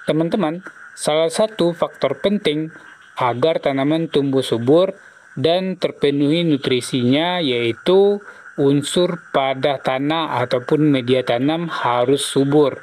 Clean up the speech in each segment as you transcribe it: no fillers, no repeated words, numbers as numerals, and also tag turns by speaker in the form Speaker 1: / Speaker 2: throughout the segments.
Speaker 1: Teman-teman, salah satu faktor penting agar tanaman tumbuh subur dan terpenuhi nutrisinya yaitu unsur pada tanah ataupun media tanam harus subur.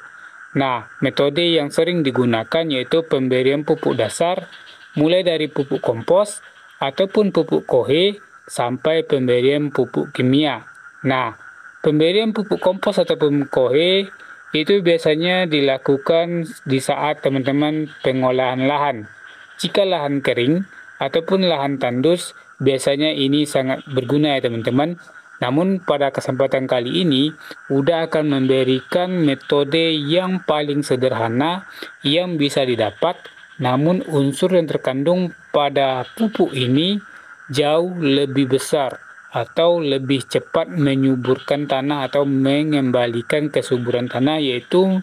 Speaker 1: Nah, metode yang sering digunakan yaitu pemberian pupuk dasar, mulai dari pupuk kompos ataupun pupuk kohe sampai pemberian pupuk kimia. Nah, pemberian pupuk kompos ataupun kohe itu biasanya dilakukan di saat teman-teman pengolahan lahan. Jika lahan kering ataupun lahan tandus, biasanya ini sangat berguna ya teman-teman. Namun pada kesempatan kali ini, Uda akan memberikan metode yang paling sederhana yang bisa didapat, namun unsur yang terkandung pada pupuk ini jauh lebih besar atau lebih cepat menyuburkan tanah atau mengembalikan kesuburan tanah, yaitu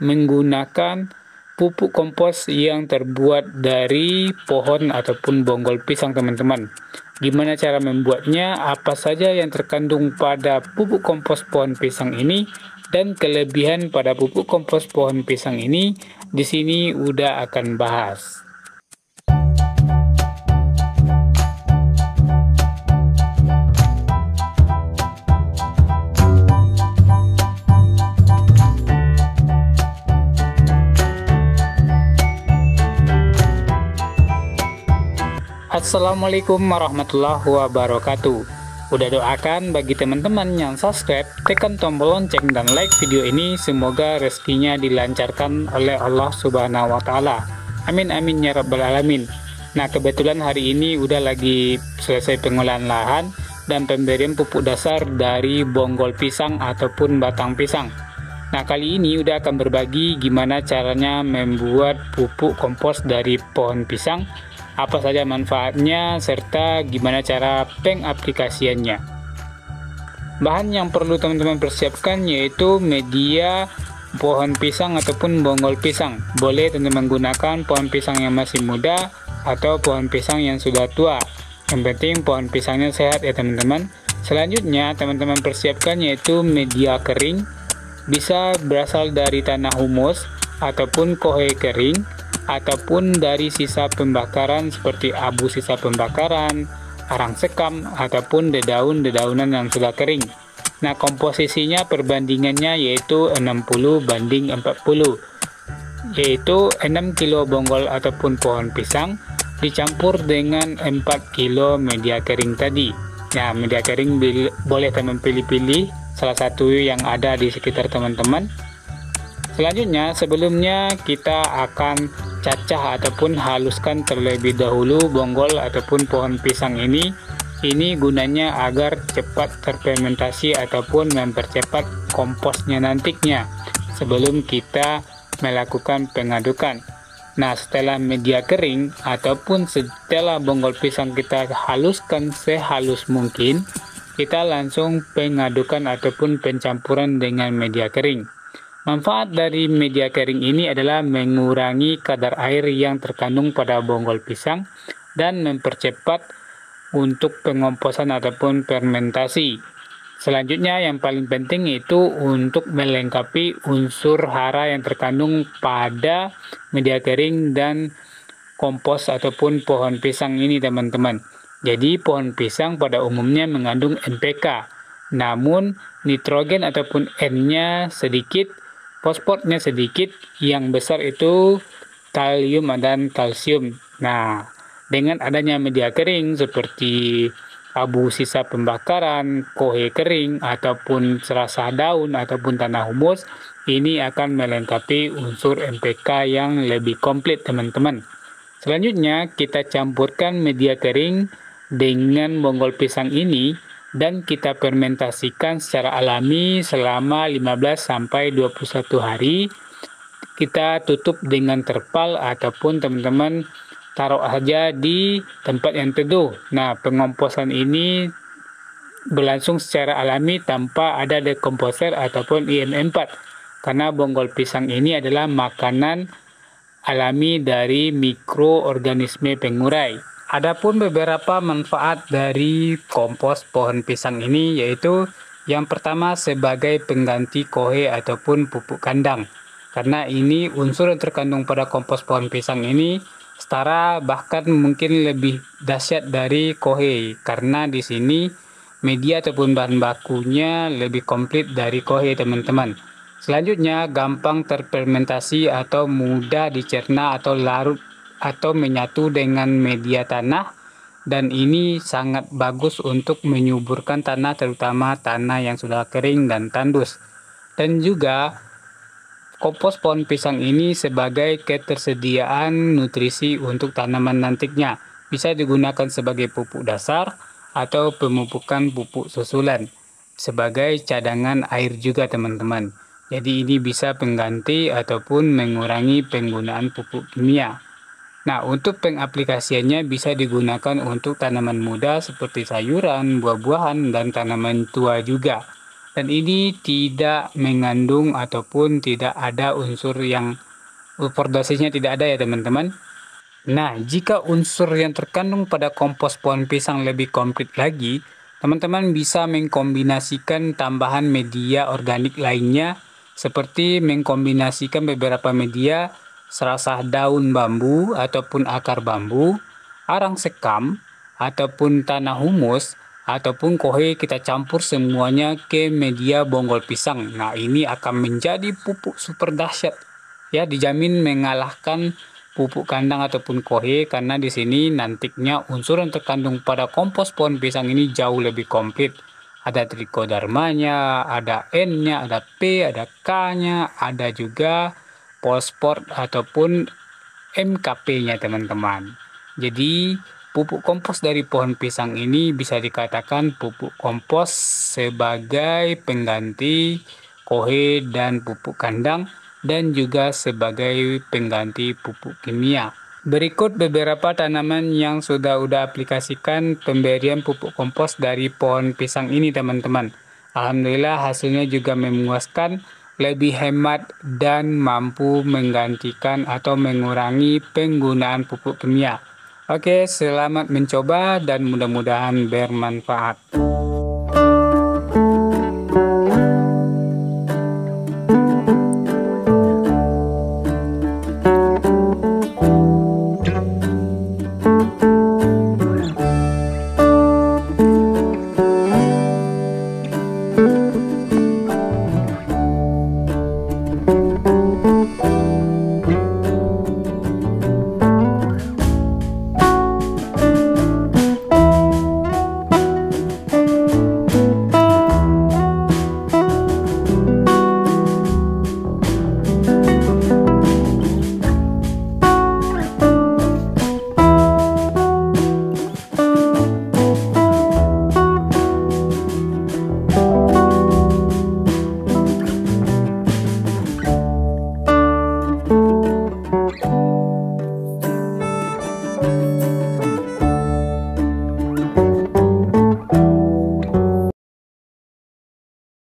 Speaker 1: menggunakan pupuk kompos yang terbuat dari pohon ataupun bonggol pisang teman-teman. Gimana cara membuatnya, apa saja yang terkandung pada pupuk kompos pohon pisang ini, dan kelebihan pada pupuk kompos pohon pisang ini, di sini udah akan bahas. Assalamualaikum warahmatullahi wabarakatuh. Udah doakan bagi teman-teman yang subscribe, tekan tombol lonceng dan like video ini, semoga rezekinya dilancarkan oleh Allah Subhanahu wa taala. Amin amin ya rabbal alamin. Nah, kebetulan hari ini udah lagi selesai pengolahan lahan dan pemberian pupuk dasar dari bonggol pisang ataupun batang pisang. Nah, kali ini udah akan berbagi gimana caranya membuat pupuk kompos dari pohon pisang, apa saja manfaatnya, serta gimana cara pengaplikasiannya. Bahan yang perlu teman-teman persiapkan yaitu media pohon pisang ataupun bonggol pisang. Boleh teman-teman gunakan pohon pisang yang masih muda atau pohon pisang yang sudah tua. Yang penting pohon pisangnya sehat ya teman-teman. Selanjutnya teman-teman persiapkan yaitu media kering. Bisa berasal dari tanah humus ataupun kohe kering, ataupun dari sisa pembakaran seperti abu sisa pembakaran, arang sekam, ataupun dedaunan yang sudah kering. Nah, komposisinya perbandingannya yaitu 60:40, yaitu 6 kilo bonggol ataupun pohon pisang dicampur dengan 4 kilo media kering tadi. Nah, media kering boleh teman pilih-pilih salah satu yang ada di sekitar teman-teman. Selanjutnya, sebelumnya kita akan cacah ataupun haluskan terlebih dahulu bonggol ataupun pohon pisang ini. Ini gunanya agar cepat terfermentasi ataupun mempercepat komposnya nantinya sebelum kita melakukan pengadukan. Nah, setelah media kering ataupun setelah bonggol pisang kita haluskan sehalus mungkin, kita langsung pengadukan ataupun pencampuran dengan media kering. Manfaat dari media kering ini adalah mengurangi kadar air yang terkandung pada bonggol pisang dan mempercepat untuk pengomposan ataupun fermentasi. Selanjutnya yang paling penting itu untuk melengkapi unsur hara yang terkandung pada media kering dan kompos ataupun pohon pisang ini teman-teman. Jadi pohon pisang pada umumnya mengandung NPK, namun nitrogen ataupun N-nya sedikit, fosfornya sedikit, yang besar itu kalium dan kalsium. Nah, dengan adanya media kering seperti abu sisa pembakaran, kohe kering, ataupun serasa daun, ataupun tanah humus, ini akan melengkapi unsur NPK yang lebih komplit teman-teman. Selanjutnya kita campurkan media kering dengan bonggol pisang ini dan kita fermentasikan secara alami selama 15-21 hari. Kita tutup dengan terpal ataupun teman-teman taruh saja di tempat yang teduh. Nah, pengomposan ini berlangsung secara alami tanpa ada dekomposer ataupun IM4 karena bonggol pisang ini adalah makanan alami dari mikroorganisme pengurai. Adapun beberapa manfaat dari kompos pohon pisang ini yaitu yang pertama sebagai pengganti kohe ataupun pupuk kandang. karena ini unsur yang terkandung pada kompos pohon pisang ini setara bahkan mungkin lebih dahsyat dari kohe, karena di sini media ataupun bahan bakunya lebih komplit dari kohe teman-teman. Selanjutnya, gampang terfermentasi atau mudah dicerna atau larut atau menyatu dengan media tanah, dan ini sangat bagus untuk menyuburkan tanah, terutama tanah yang sudah kering dan tandus. Dan juga kompos pohon pisang ini sebagai ketersediaan nutrisi untuk tanaman nantinya. Bisa digunakan sebagai pupuk dasar atau pemupukan pupuk susulan. Sebagai cadangan air juga teman-teman. Jadi ini bisa pengganti ataupun mengurangi penggunaan pupuk kimia. Nah, untuk pengaplikasiannya bisa digunakan untuk tanaman muda seperti sayuran, buah-buahan, dan tanaman tua juga. Dan ini tidak mengandung ataupun tidak ada unsur yang overdosisnya tidak ada ya teman-teman. Nah, jika unsur yang terkandung pada kompos pohon pisang lebih komplit lagi, teman-teman bisa mengkombinasikan tambahan media organik lainnya seperti mengkombinasikan beberapa media serasah daun bambu ataupun akar bambu, arang sekam, ataupun tanah humus, ataupun kohe kita campur semuanya ke media bonggol pisang. Nah, ini akan menjadi pupuk super dahsyat. Ya, dijamin mengalahkan pupuk kandang ataupun kohe, karena di sini nantinya unsur yang terkandung pada kompos pohon pisang ini jauh lebih komplit. Ada trichodermanya, ada N-nya, ada P, ada K-nya, ada juga fosfor ataupun MKP-nya teman-teman. Jadi pupuk kompos dari pohon pisang ini bisa dikatakan pupuk kompos sebagai pengganti kohe dan pupuk kandang, dan juga sebagai pengganti pupuk kimia. Berikut beberapa tanaman yang sudah aplikasikan pemberian pupuk kompos dari pohon pisang ini teman-teman. Alhamdulillah hasilnya juga memuaskan, lebih hemat dan mampu menggantikan atau mengurangi penggunaan pupuk kimia. Oke, selamat mencoba dan mudah-mudahan bermanfaat.